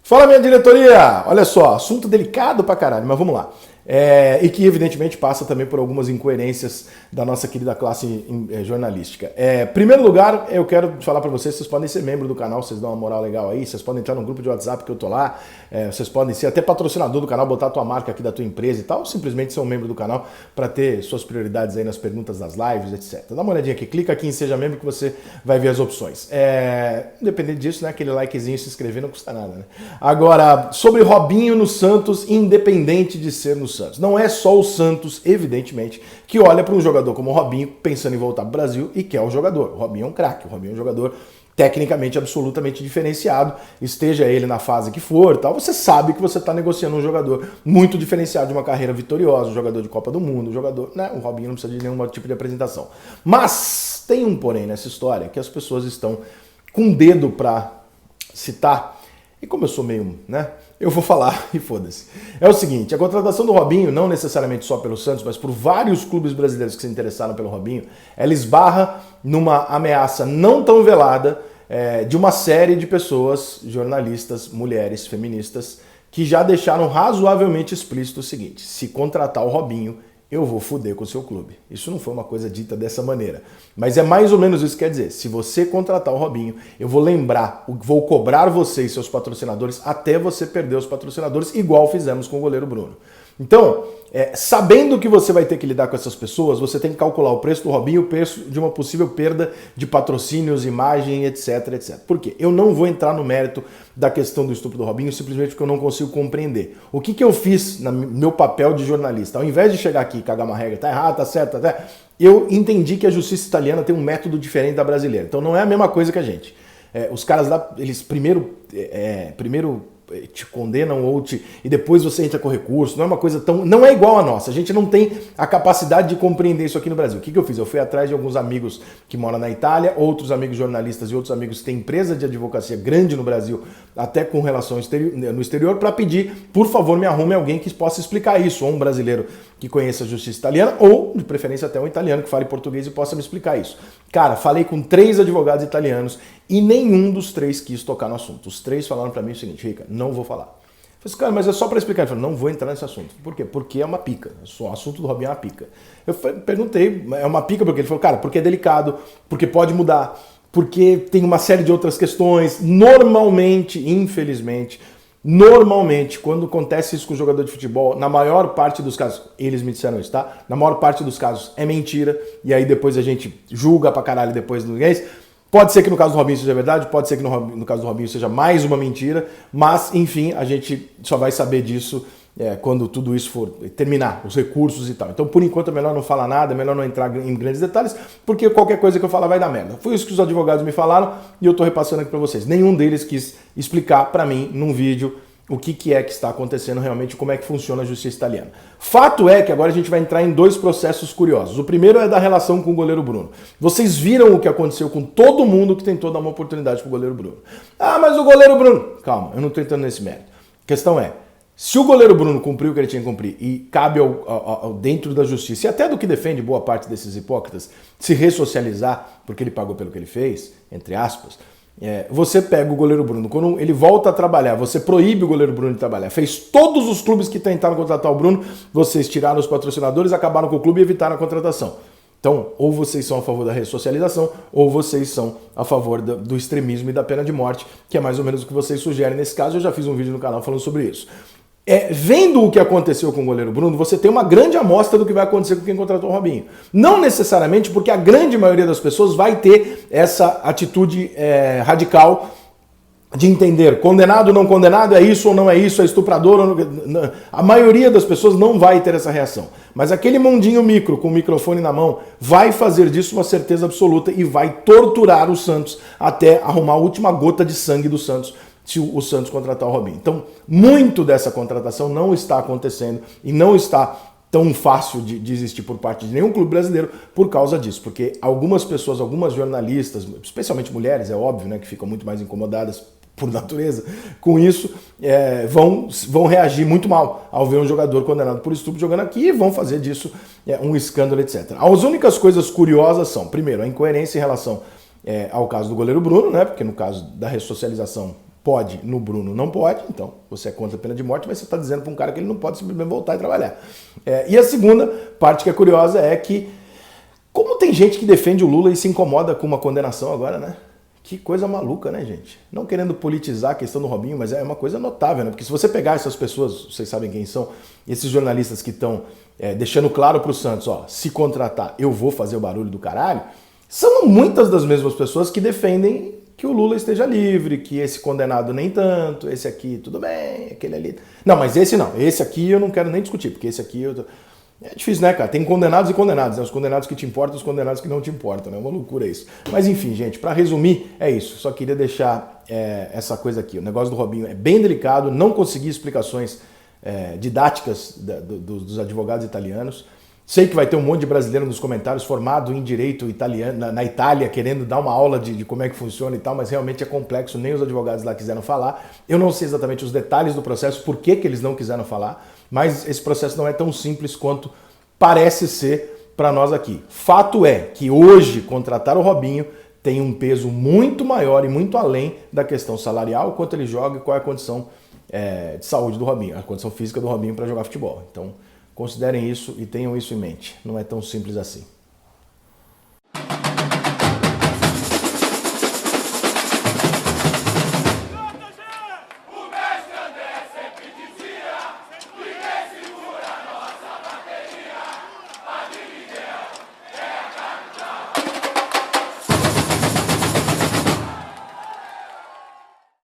Fala, minha diretoria! Olha só, assunto delicado pra caralho, mas vamos lá. E que evidentemente passa também por algumas incoerências da nossa querida classe jornalística. Primeiro lugar, eu quero falar pra vocês podem ser membro do canal, vocês dão uma moral legal aí, vocês podem entrar no grupo de WhatsApp que eu tô lá, vocês podem ser até patrocinador do canal, botar a tua marca aqui da tua empresa e tal, ou simplesmente ser um membro do canal para ter suas prioridades aí nas perguntas das lives, etc. Dá uma olhadinha aqui, clica aqui em Seja Membro que você vai ver as opções. Independente disso, né, aquele likezinho, se inscrever não custa nada, né? Agora, sobre Robinho no Santos, independente de ser no Santos. Não é só o Santos, evidentemente, que olha para um jogador como o Robinho pensando em voltar para o Brasil e quer o jogador. O Robinho é um craque, o Robinho é um jogador tecnicamente absolutamente diferenciado, esteja ele na fase que for, tal, você sabe que você está negociando um jogador muito diferenciado de uma carreira vitoriosa, um jogador de Copa do Mundo, um jogador, né, o Robinho não precisa de nenhum tipo de apresentação. Mas tem um porém nessa história que as pessoas estão com um dedo para citar. E como eu sou meio, né, eu vou falar e foda-se. É o seguinte, a contratação do Robinho, não necessariamente só pelo Santos, mas por vários clubes brasileiros que se interessaram pelo Robinho, ela esbarra numa ameaça não tão velada de uma série de pessoas, jornalistas, mulheres, feministas, que já deixaram razoavelmente explícito o seguinte: se contratar o Robinho, eu vou foder com o seu clube. Isso não foi uma coisa dita dessa maneira. Mas é mais ou menos isso que quer dizer. Se você contratar o Robinho, eu vou lembrar, vou cobrar você e seus patrocinadores até você perder os patrocinadores, igual fizemos com o goleiro Bruno. Então, sabendo que você vai ter que lidar com essas pessoas, você tem que calcular o preço do Robinho, o preço de uma possível perda de patrocínios, imagem, etc, etc. Por quê? Eu não vou entrar no mérito da questão do estupro do Robinho, simplesmente porque eu não consigo compreender. O que eu fiz no meu papel de jornalista? Ao invés de chegar aqui e cagar uma regra, tá errado, tá certo, até, eu entendi que a justiça italiana tem um método diferente da brasileira. Então não é a mesma coisa que a gente. Os caras lá, eles primeiro te condenam e depois você entra com recurso, não é uma coisa tão... não é igual a nossa, a gente não tem a capacidade de compreender isso aqui no Brasil. O que eu fiz? Eu fui atrás de alguns amigos que moram na Itália, outros amigos jornalistas e outros amigos que têm empresa de advocacia grande no Brasil, até com relação no exterior, para pedir, por favor, me arrume alguém que possa explicar isso, ou um brasileiro que conheça a justiça italiana, ou, de preferência, até um italiano que fale português e possa me explicar isso. Cara, falei com 3 advogados italianos e nenhum dos 3 quis tocar no assunto. Os 3 falaram para mim o seguinte: Rica, não vou falar. Eu falei, cara, mas é só para explicar. Ele falou, não vou entrar nesse assunto. Por quê? Porque é uma pica. O assunto do Robinho é uma pica. Eu perguntei, é uma pica porque ele falou, cara, porque é delicado, porque pode mudar, porque tem uma série de outras questões. Normalmente, infelizmente, quando acontece isso com o jogador de futebol, na maior parte dos casos, eles me disseram isso, tá? Na maior parte dos casos é mentira, e aí depois a gente julga pra caralho depois do mês. Pode ser que no caso do Robinho seja verdade, pode ser que no caso do Robinho seja mais uma mentira, mas, enfim, a gente só vai saber disso quando tudo isso for terminar, os recursos e tal. Então, por enquanto, é melhor não falar nada, é melhor não entrar em grandes detalhes, porque qualquer coisa que eu falar vai dar merda. Foi isso que os advogados me falaram e eu tô repassando aqui pra vocês. Nenhum deles quis explicar pra mim, num vídeo, o que é que está acontecendo realmente, como é que funciona a justiça italiana. Fato é que agora a gente vai entrar em 2 processos curiosos. O primeiro é da relação com o goleiro Bruno. Vocês viram o que aconteceu com todo mundo que tentou dar uma oportunidade pro goleiro Bruno. Ah, mas o goleiro Bruno... Calma, eu não estou entrando nesse mérito. A questão é, se o goleiro Bruno cumpriu o que ele tinha que cumprir e cabe dentro da justiça, e até do que defende boa parte desses hipócritas, se ressocializar porque ele pagou pelo que ele fez, entre aspas, você pega o goleiro Bruno, quando ele volta a trabalhar, você proíbe o goleiro Bruno de trabalhar. Fez todos os clubes que tentaram contratar o Bruno, vocês tiraram os patrocinadores, acabaram com o clube e evitaram a contratação. Então, ou vocês são a favor da ressocialização, ou vocês são a favor do extremismo e da pena de morte, que é mais ou menos o que vocês sugerem nesse caso. Eu já fiz um vídeo no canal falando sobre isso. Vendo o que aconteceu com o goleiro Bruno, você tem uma grande amostra do que vai acontecer com quem contratou o Robinho. Não necessariamente porque a grande maioria das pessoas vai ter essa atitude radical de entender condenado ou não condenado, é isso ou não é isso, é estuprador ou não... A maioria das pessoas não vai ter essa reação. Mas aquele mundinho micro, com o microfone na mão, vai fazer disso uma certeza absoluta e vai torturar o Santos até arrumar a última gota de sangue do Santos, se o Santos contratar o Robinho. Então, muito dessa contratação não está acontecendo e não está tão fácil de existir por parte de nenhum clube brasileiro por causa disso, porque algumas pessoas, algumas jornalistas, especialmente mulheres, é óbvio, né, que ficam muito mais incomodadas por natureza com isso, vão reagir muito mal ao ver um jogador condenado por estupro jogando aqui e vão fazer disso um escândalo, etc. As únicas coisas curiosas são, primeiro, a incoerência em relação ao caso do goleiro Bruno, né, porque no caso da ressocialização pode, no Bruno não pode, então você é contra a pena de morte, mas você está dizendo para um cara que ele não pode simplesmente voltar e trabalhar. E a segunda parte que é curiosa é que, como tem gente que defende o Lula e se incomoda com uma condenação agora, né? Que coisa maluca, né, gente? Não querendo politizar a questão do Robinho, mas é uma coisa notável, né? Porque se você pegar essas pessoas, vocês sabem quem são, esses jornalistas que estão deixando claro pro Santos, ó, se contratar, eu vou fazer o barulho do caralho, são muitas das mesmas pessoas que defendem que o Lula esteja livre, que esse condenado nem tanto, esse aqui tudo bem, aquele ali... Não, mas esse não, esse aqui eu não quero nem discutir, porque esse aqui eu... É difícil, né, cara? Tem condenados e condenados, né? Os condenados que te importam e os condenados que não te importam, né? É uma loucura isso. Mas enfim, gente, para resumir, é isso. Só queria deixar essa coisa aqui. O negócio do Robinho é bem delicado, não consegui explicações didáticas dos advogados italianos. Sei que vai ter um monte de brasileiro nos comentários formado em direito italiano, na Itália, querendo dar uma aula de como é que funciona e tal, mas realmente é complexo, nem os advogados lá quiseram falar. Eu não sei exatamente os detalhes do processo, por que eles não quiseram falar, mas esse processo não é tão simples quanto parece ser para nós aqui. Fato é que hoje contratar o Robinho tem um peso muito maior e muito além da questão salarial, quanto ele joga e qual é a condição de saúde do Robinho, a condição física do Robinho para jogar futebol. Então, considerem isso e tenham isso em mente. Não é tão simples assim.